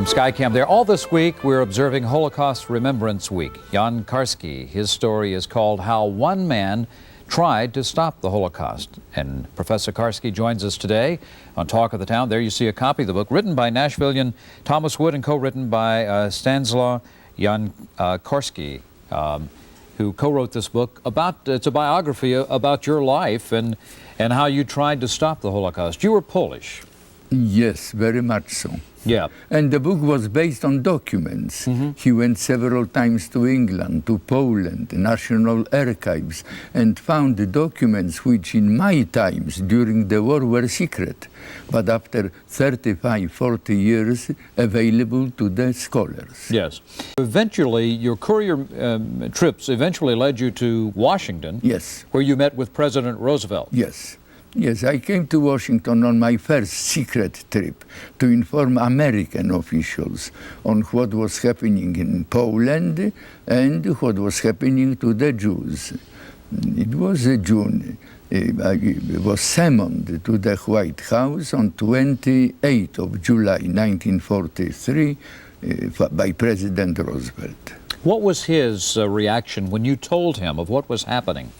Skycam there. All this week, we're observing Holocaust Remembrance Week. Jan Karski, his story is called How One Man Tried to Stop the Holocaust. And Professor Karski joins us today on Talk of the Town. There you see a copy of the book, written by Nashvilleian Thomas Wood and co-written by Stanislaw Jan Karski, who co-wrote this book about, it's a biography about your life and how you tried to stop the Holocaust. You were Polish. Yes, very much so. Yeah. And the book was based on documents. He went several times to England, to Poland, National Archives, and found the documents which in my times during the war were secret, but after 35, 40 years available to the scholars. Yes. Eventually, your courier trips eventually led you to Washington. Yes. Where you met with President Roosevelt. Yes. Yes, I came to Washington on my first secret trip to inform American officials on what was happening in Poland and what was happening to the Jews. It was June. I was summoned to the White House on 28th of July 1943 by President Roosevelt. What was his reaction when you told him of what was happening?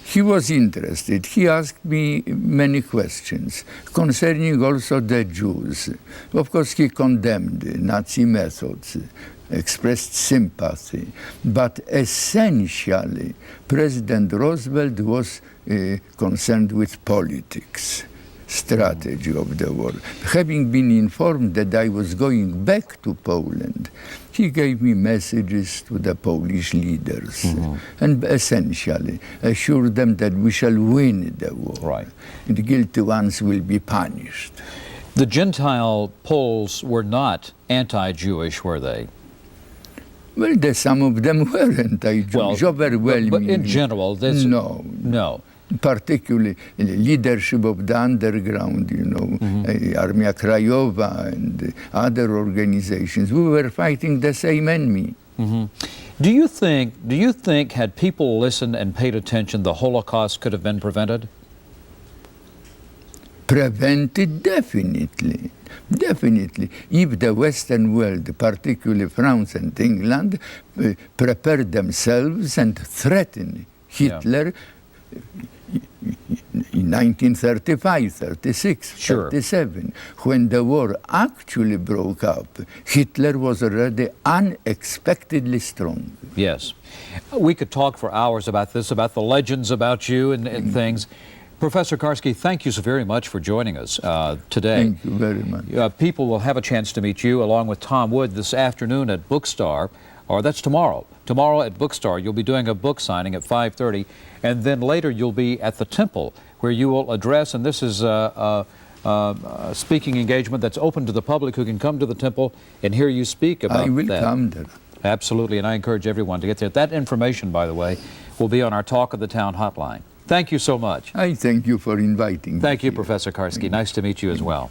He was interested. He asked me many questions concerning also the Jews. Of course, he condemned Nazi methods, expressed sympathy, but essentially, President Roosevelt was concerned with politics, strategy of the war. Having been informed that I was going back to Poland, he gave me messages to the Polish leaders and essentially assured them that we shall win the war. Right. And the guilty ones will be punished. The Gentile Poles were not anti-Jewish, were they? Well, some of them were anti-Jewish, overwhelmingly. But in general, this... No. No. Particularly in the leadership of the underground, you know, Armia Krajowa and other organizations. We were fighting the same enemy. Do you think had people listened and paid attention, the Holocaust could have been prevented? Prevented, definitely. Definitely. If the Western world, particularly France and England, prepared themselves and threatened Hitler, in 1935, 36, 37, when the war actually broke up, Hitler was already unexpectedly strong. Yes. We could talk for hours about this, about the legends about you and things. Professor Karski, thank you so very much for joining us today. Thank you very much. People will have a chance to meet you along with Tom Wood this afternoon at Bookstar, or that's tomorrow. Tomorrow at Bookstar, you'll be doing a book signing at 5:30, and then later you'll be at the Temple, where you will address, and this is a speaking engagement that's open to the public who can come to the Temple and hear you speak about that. I will come there. Absolutely, and I encourage everyone to get there. That information, by the way, will be on our Talk of the Town hotline. Thank you so much. I thank you for inviting me. Thank you, Professor Karski. Nice to meet you as well.